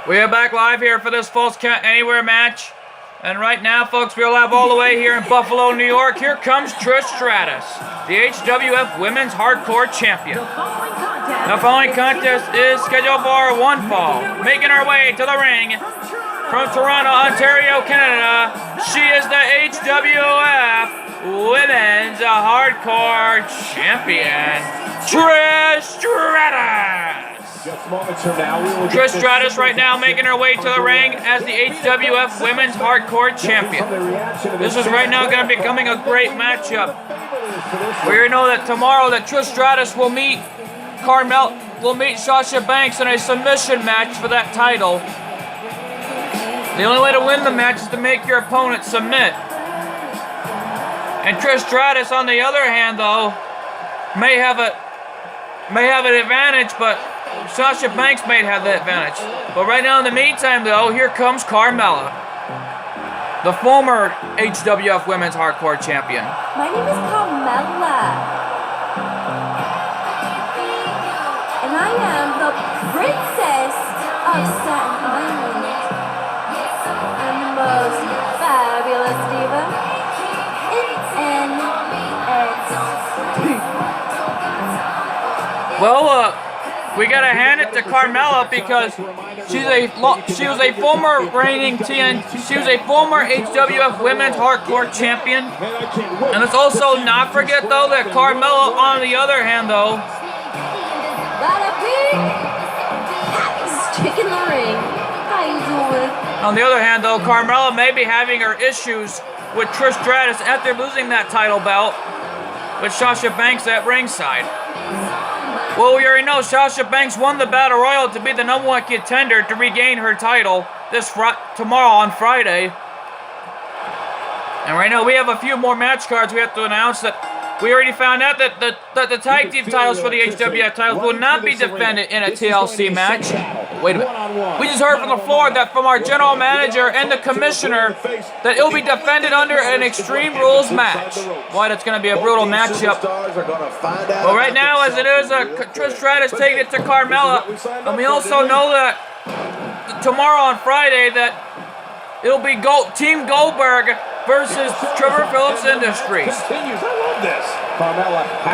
We are back live here for this Falls Count Anywhere match. And right now, folks, we're live all the way here in Buffalo, New York. Here comes Trish Stratus, the HWF Women's Hardcore Champion. The following contest is scheduled for one fall. Making her way to the ring from Toronto, Ontario, Canada, she is the HWF Women's Hardcore Champion, Trish Stratus. Trish Stratus right now making her way to the ring as the HWF Women's Hardcore Champion. This is right now going to be becoming a great matchup. We already know that tomorrow that Trish Stratus will meet Sasha Banks in a submission match for that title. The only way to win the match is to make your opponent submit. And Trish Stratus, on the other hand, though, may have an advantage, but Sasha Banks may have the advantage. But right now, in the meantime, though, here comes Carmella, the former HWF Women's Hardcore Champion. My name is Carmella, and I am the Princess of Staten Island. I'm the most fabulous diva in NXT. Well, we gotta hand it to Carmella because she was a former HWF Women's Hardcore Champion. And let's also not forget though that Carmella, on the other hand though, Chick in the ring. How you doing? on the other hand though, Carmella may be having her issues with Trish Stratus after losing that title belt with Sasha Banks at ringside. Well, we already know Sasha Banks won the Battle Royal to be the #1 contender to regain her title tomorrow on Friday. And right now we have a few more match cards we have to announce. That we already found out that the tag team titles for the HWF titles will not be defended in a TLC match. Wait a minute. We just heard from the floor that from our general manager and the commissioner that it will be defended under an Extreme Rules match. Boy, that's going to be a brutal matchup. But right now, as it is, Trish Stratus taking it to Carmella. And we also know that tomorrow on Friday that it'll be Team Goldberg versus Trevor Phillips Industries. And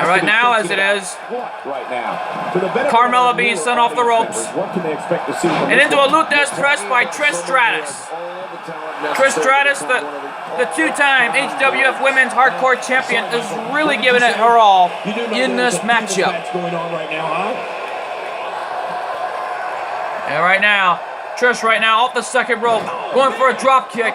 right now, as it is, Carmella being sent off the ropes and into a Lou Thesz press by Trish Stratus. Trish Stratus, the two-time HWF Women's Hardcore Champion, is really giving it her all in this matchup. And right now, Trish right now off the second rope, going for a drop kick.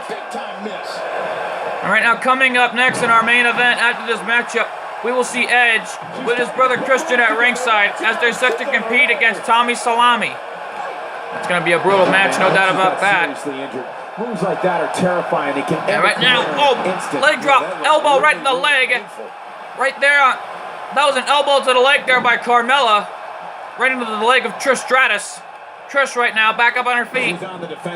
And right now, coming up next in our main event after this matchup, we will see Edge with his brother Christian at ringside as they're set to compete against Tommy Salami. It's going to be a brutal match, no doubt about that. Moves like that are terrifying. They can and right now, leg drop, elbow right in the leg. Right there, that was an elbow to the leg there by Carmella. Right into the leg of Trish Stratus. Trish right now back up on her feet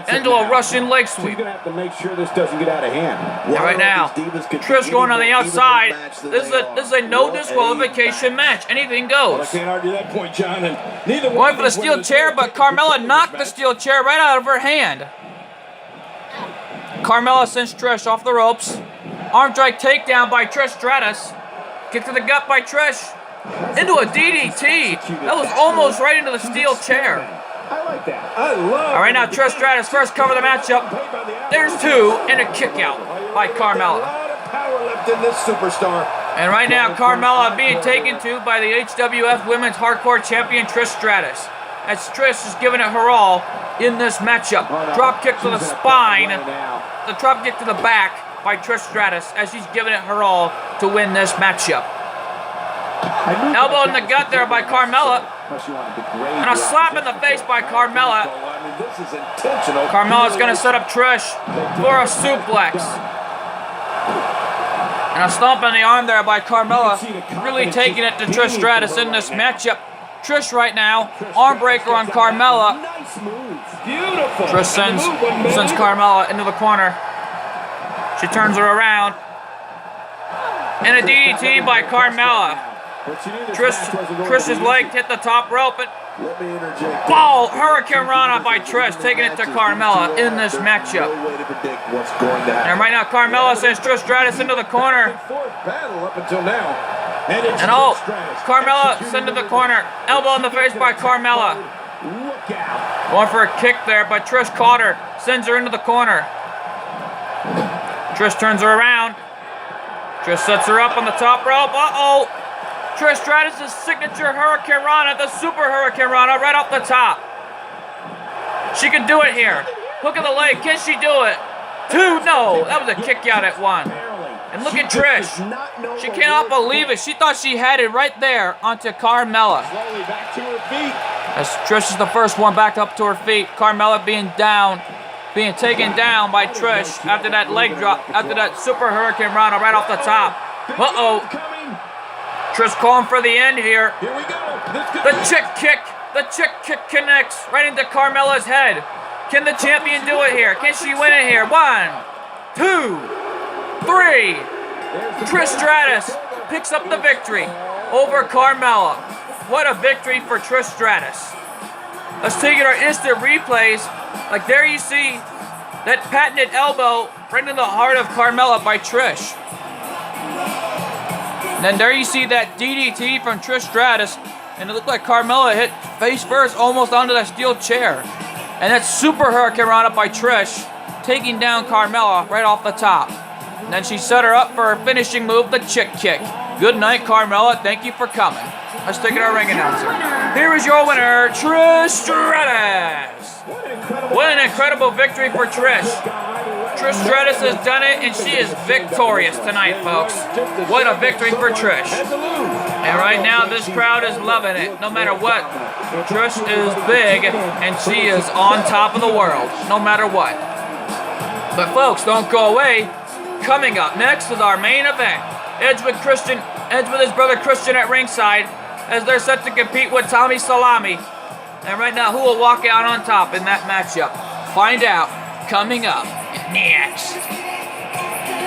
into a Russian leg sweep. She's gonna have to make sure this doesn't get out of hand. And right now, Trish going on the outside. This is a no disqualification match. Anything goes. I can't argue that point, John. And going for the steel chair, but Carmella knocked the steel chair right out of her hand. Carmella sends Trish off the ropes. Arm drag takedown by Trish Stratus. Kick to the gut by Trish. Into a DDT. That was almost right into the steel chair. I like that. I love. All right, now Trish Stratus first cover the matchup. There's two and a kick out by Carmella. A lot of power left in this superstar. And right now, Carmella being taken to by the HWF Women's Hardcore Champion Trish Stratus. As Trish is giving it her all in this matchup. Drop kick to the spine. The drop kick to the back by Trish Stratus as she's giving it her all to win this matchup. Elbow in the gut there by Carmella. And a slap in the face by Carmella. Carmella's going to set up Trish for a suplex. And a stomp on the arm there by Carmella. Really taking it to Trish Stratus in this matchup. Trish right now, arm breaker on Carmella. Trish sends Carmella into the corner. She turns her around. And a DDT by Carmella. Trish's leg hit the top rope, but Let me interject. Ball, Hurricane Rana by Trish, taking it to Carmella in this matchup. No way to predict what's going to happen. And right now, Carmella sends Trish Stratus into the corner. Fourth battle up until now. And it's And oh, Trish Stratus Carmella sent executing to the corner. Elbow in the face by Carmella. Look out. Going for a kick there, but Trish caught her. Sends her into the corner. Trish turns her around. Trish sets her up on the top rope. Uh-oh. Trish Stratus' signature Hurricane Rana, the Super Hurricane Rana, right off the top. She can do it here. Hook of the leg. Can she do it? 2, no. That was a kick out at 1. And look at Trish. She cannot believe it. She thought she had it right there onto Carmella. Slowly back to her feet. As Trish is the first one back up to her feet. Carmella being taken down by Trish after that leg drop, after that Super Hurricane Rana right off the top. Uh-oh. Coming. Trish calling for the end here. Here we go. This could The be chick kick. The chick kick connects right into Carmella's head. Can the champion do it here? Can she win it here? 1, 2, 3. Trish Stratus picks up the victory over Carmella. What a victory for Trish Stratus. Let's take it our instant replays. Like there you see that patented elbow right into the heart of Carmella by Trish. And then there you see that DDT from Trish Stratus. And it looked like Carmella hit face first almost onto that steel chair. And that Super Hurricane Rana by Trish, taking down Carmella right off the top. And then she set her up for her finishing move, the chick kick. Good night, Carmella. Thank you for coming. Let's take it our ring announcer. Here is your winner, Trish Stratus. What an incredible victory for Trish. Trish Stratus has done it, and she is victorious tonight, folks. What a victory for Trish. And right now, this crowd is loving it, no matter what. Trish is big, and she is on top of the world, no matter what. But folks, don't go away. Coming up next is our main event. Edge with his brother Christian at ringside, as they're set to compete with Tommy Salami. And right now, who will walk out on top in that matchup? Find out coming up next.